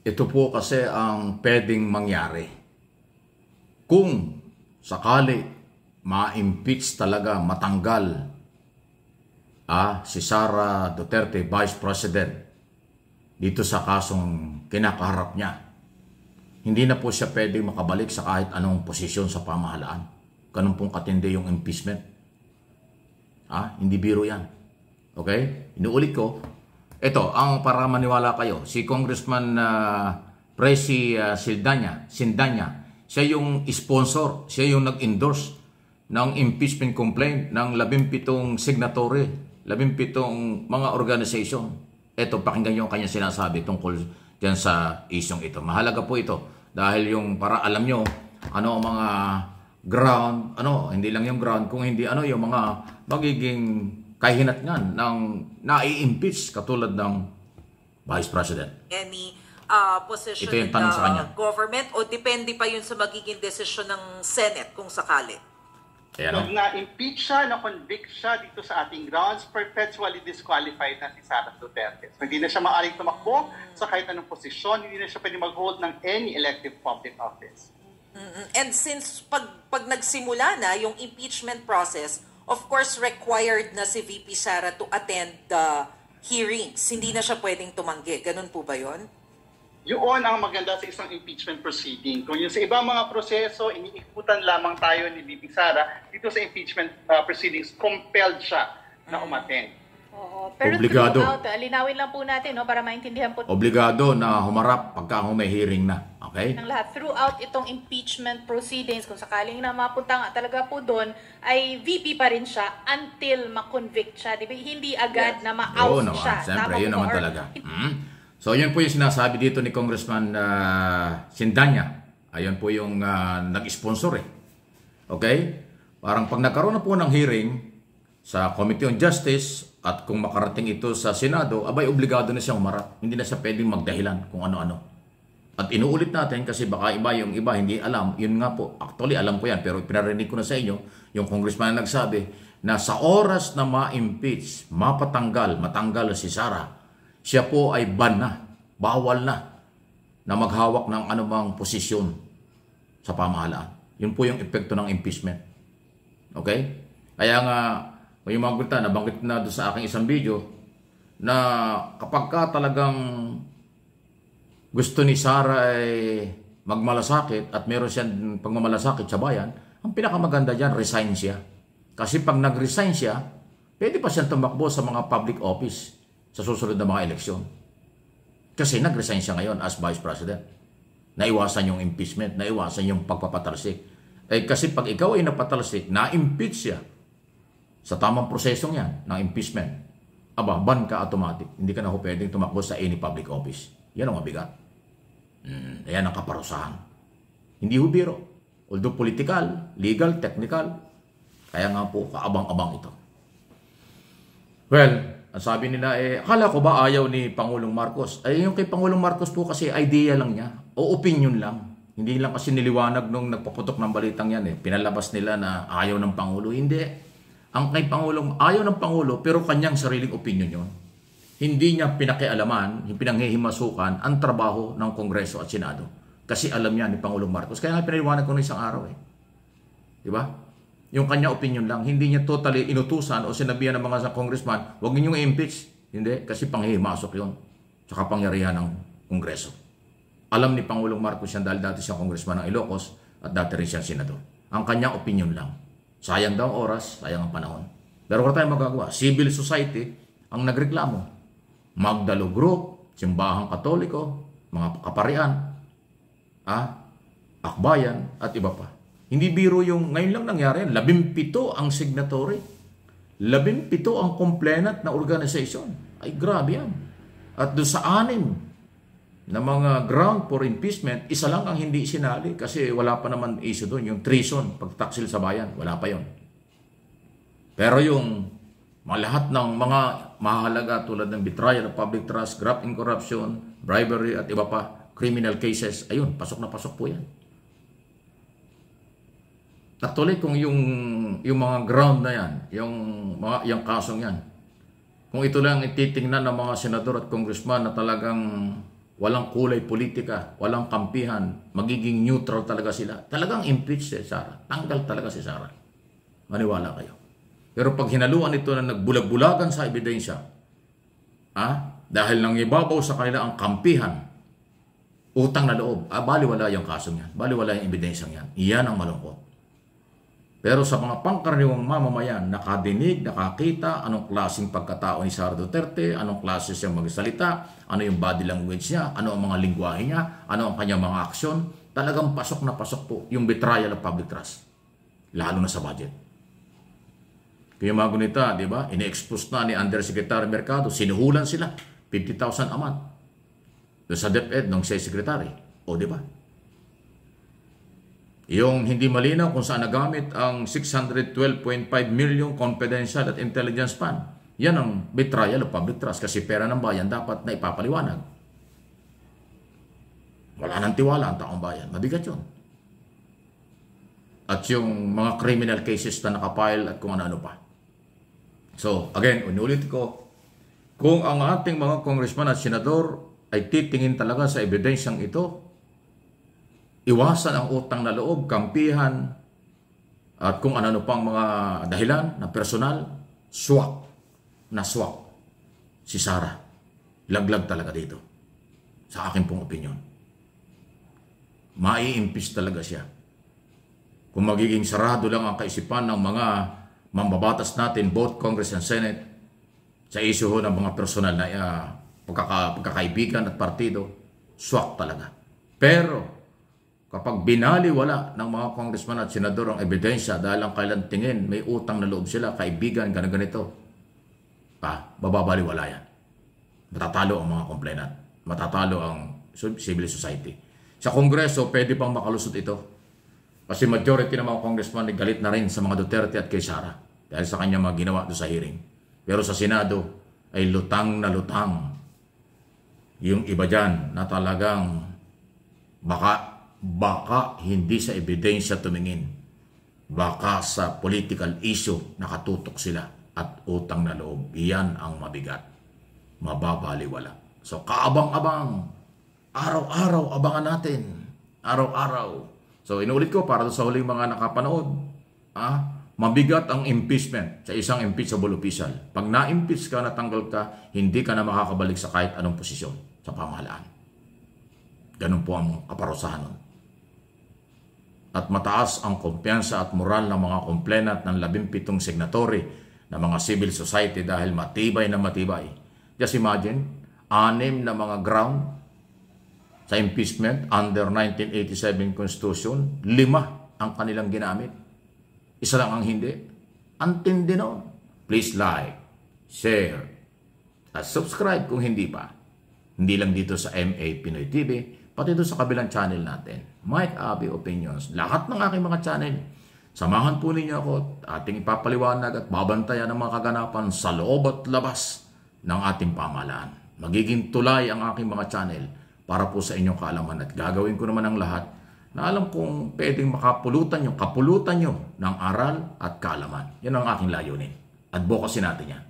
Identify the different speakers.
Speaker 1: Ito po kasi ang pwedeng mangyari. Kung sakali ma-impeach talaga, matanggal si Sara Duterte, Vice President, dito sa kasong kinakaharap niya, hindi na po siya pwedeng makabalik sa kahit anong posisyon sa pamahalaan. Ganun pong katindi yung impeachment. Hindi biro yan. Okay? Inuulit ko, ito, ang para maniwala kayo, si Congressman Presi Sindanya, siya yung sponsor, siya yung nag-endorse ng impeachment complaint ng 17 signatory, 17 mga organization. Ito, pakinggan nyo ang kanya sinasabi tungkol dyan sa isyong ito. Mahalaga po ito dahil yung para alam nyo ano ang mga ground, hindi lang yung ground, kung hindi yung mga magiging kahinatnan ng nai-impeach katulad ng Vice President.
Speaker 2: Any position
Speaker 1: Ito yung
Speaker 2: in
Speaker 1: tanong sa kanya.
Speaker 2: the government o depende pa yun sa magiging desisyon ng Senate kung sakali?
Speaker 3: Pag na-impeach siya, na-convict siya dito sa ating grounds, perpetually disqualified na si Sara Duterte. So hindi na siya maaaring tumakbo sa kahit anong posisyon, hindi na siya pwede mag-hold ng any elective public office.
Speaker 2: And since pag nagsimula na yung impeachment process, of course required na si VP Sara to attend the hearings. Hindi na siya pwedeng tumanggi. Ganun po ba yun?
Speaker 3: Yun ang maganda sa isang impeachment proceeding. Kung yung sa ibang mga proseso, iniikutan lamang tayo ni VP Sara, dito sa impeachment proceedings, compelled siya na umattend.
Speaker 4: Oo, pero
Speaker 1: Obligado.
Speaker 4: throughout, linawin lang po natin para maintindihan po
Speaker 1: Obligado na humarap pagka may hearing na. Okay?
Speaker 4: ng lahat. Throughout itong impeachment proceedings, kung sakaling na mapunta nga talaga po doon, ay VP pa rin siya until ma-convict siya. Diba? Hindi agad na ma-out
Speaker 1: Oo naman,
Speaker 4: siya.
Speaker 1: siyempre,
Speaker 4: Tama
Speaker 1: yun
Speaker 4: po
Speaker 1: naman
Speaker 4: ba?
Speaker 1: talaga. So, yun po yung sinasabi dito ni Congressman Sindanya. Ayun po yung nag-sponsor Okay? Parang pag nagkaroon na po ng hearing sa Committee on Justice at kung makarating ito sa Senado, abay obligado na siyang humarap. Hindi na siya pwedeng magdahilan kung ano-ano. At inuulit natin kasi baka yung iba hindi alam. Yun nga po, actually alam ko yan pero pinarinig ko na sa inyo, yung congressman na nagsabi na sa oras na ma-impeach, matanggal si Sara, siya po ay ban na, bawal na maghawak ng anumang posisyon sa pamahalaan. Yun po yung epekto ng impeachment. Okay? Kaya nga, may mga gulta, nabanggit na doon sa aking isang video, na kapag ka talagang gusto ni Sara ay magmalasakit at meron siyang pagmamalasakit sa bayan, ang pinakamaganda dyan, resign siya. Kasi pag nag-resign siya, pwede pa siyang tumakbo sa mga public office sa susunod na mga eleksyon. Kasi nag-resign siya ngayon as Vice President. Naiwasan yung impeachment, naiwasan yung pagpapatalsik. Kasi pag ikaw ay napatalsik, na-impeach siya sa tamang prosesong yan ng impeachment, ban ka automatic. Hindi ka na pwedeng tumakbo sa any public office. Yan ang mabigat. Yan ang kaparusahan. Hindi biro. Although political, legal, technical, kaya nga po kaabang-abang ito. Well, ang sabi nila akala ko ba ayaw ni Pangulong Marcos? Yung kay Pangulong Marcos po kasi idea lang niya o opinion lang. Hindi lang kasi niliwanag nung nagpaputok ng balitang yan Pinalabas nila na ayaw ng Pangulo. Hindi. Ang kay Pangulong ayaw ng Pangulo pero kanyang sariling opinion yon. Hindi niya pinakialaman, pinanghihimasukan ang trabaho ng Kongreso at Senado. Kasi alam niya ni Pangulong Marcos. Kaya nga pinaliwanag ko na isang araw Di ba? Yung kanya opinion lang, hindi niya totally inutusan o sinabihan ng mga congressman, huwag ninyong i-impeach. Hindi, kasi panghihimasok yun sa kapangyarihan ng Kongreso. Alam ni Pangulong Marcos yan dahil dati siyang congressman ng Ilocos at dati rin siyang senador. Ang kanyang opinion lang. Sayang daw ang oras, sayang ang panahon. Pero wala tayong magagawa. Civil society ang nagreklamo. Magdalo Group, Simbahang Katoliko, mga kaparian, akbayan at iba pa. Hindi biro yung ngayon lang nangyari. 17 ang signatory. 17 ang complainant na organization. Ay grabe yan. At doon sa 6 na mga ground for impeachment, isa lang ang hindi sinali kasi wala pa naman issue doon. Yung treason, pagtaksil sa bayan, wala pa yon. Pero yung lahat ng mga mahalaga tulad ng betrayal of public trust, graft in corruption, bribery at iba pa, criminal cases, ayun, pasok na pasok po yan. Actually, kung yung mga ground na yan, yung kasong yan, kung ito lang ititingnan ng mga senador at congressman na talagang walang kulay politika, walang kampihan, magiging neutral talaga sila. Talagang impeach si Sara. Tanggal talaga si Sara. Maniwala kayo. Pero pag hinaluan ito na nagbulag-bulagan sa ebidensya, dahil nang ibabaw sa kanila ang kampihan, utang na loob, baliwala yung kasong yan, baliwala yung ebidensyang yan. Iyan ang malungkot. Pero sa mga pangkaraniwang mamamayan, nakadinig, nakakita anong klaseng pagkatao ni Sara Duterte, anong klase siyang magsalita, ano yung body language niya, ano ang mga lingwahe niya, ano ang kanyang mga aksyon, talagang pasok na pasok po yung betrayal of public trust. Lalo na sa budget. Kaya mga gunita, di ba? Ine-expose na ni Undersecretary Mercado, sinuhulan sila, 50,000 a month. Doon sa DepEd ng Secretary. O di ba? Yung hindi malinaw kung saan nagamit ang 612.5 million confidential at intelligence fund. Yan ang betrayal of public trust kasi pera ng bayan dapat na ipapaliwanag. Wala nang tiwala ang taong bayan. Mabigat yun. At yung mga criminal cases na nakapile at kung ano-ano pa. So, again, unulit ko, kung ang ating mga congressman at senador ay titingin talaga sa ebidensyang ito, iwasan ang utang na loob, kampihan, at kung ano-ano pang mga dahilan na personal, swak si Sara. Laglag talaga dito. Sa akin pong opinion. Mai-impeach talaga siya. Kung magiging sarado lang ang kaisipan ng mga mambabatas natin, both Congress and Senate, sa issue ng mga personal na pagkakaibigan at partido, swak talaga. Pero, kapag binaliwala ng mga congressman at senador ang ebidensya dahil ang kailan tingin may utang na loob sila, kaibigan, ganito, bababaliwala yan. Matatalo ang mga complainant. Matatalo ang civil society. Sa Kongreso, pwede pang makalusot ito. Kasi majority ng mga congressman ay galit na rin sa mga Duterte at kay Sara dahil sa kanya mga ginawa doon sa hearing. Pero sa Senado ay lutang na lutang. Yung iba dyan na talagang baka hindi sa ebidensya tumingin. Baka sa political issue nakatutok sila at utang na loob. Iyan ang mabigat. Mababaliwala. So kaabang-abang. Araw-araw abangan natin. Araw-araw. So inulit ko para sa huling mga nakapanood. Mabigat ang impeachment sa isang impeachable official. Pag na-impeach ka, natanggal ka, hindi ka na makakabalik sa kahit anong posisyon sa pamahalaan. Ganun po ang kaparusahan nun. At mataas ang kumpiyansa at moral ng mga complainant ng 17 signatory ng mga civil society dahil matibay na matibay. Just imagine, 6 na mga ground sa impeachment under 1987 Constitution, 5 ang kanilang ginamit. Isa lang ang hindi. Antindi nun. Please like, share, at subscribe kung hindi pa. Hindi lang dito sa MA Pinoy TV, pati doon sa kabilang channel natin, Mike Abby Opinions. Lahat ng aking mga channel, samahan po ninyo ako at ating ipapaliwanag at babantayan ang mga kaganapan sa loob at labas ng ating pamahalaan. Magiging tulay ang aking mga channel para po sa inyong kaalaman at gagawin ko naman ang lahat na alam kong pwedeng makapulutan nyo, kapulutan nyo ng aral at kaalaman. Yan ang aking layunin. Advocacy natin yan.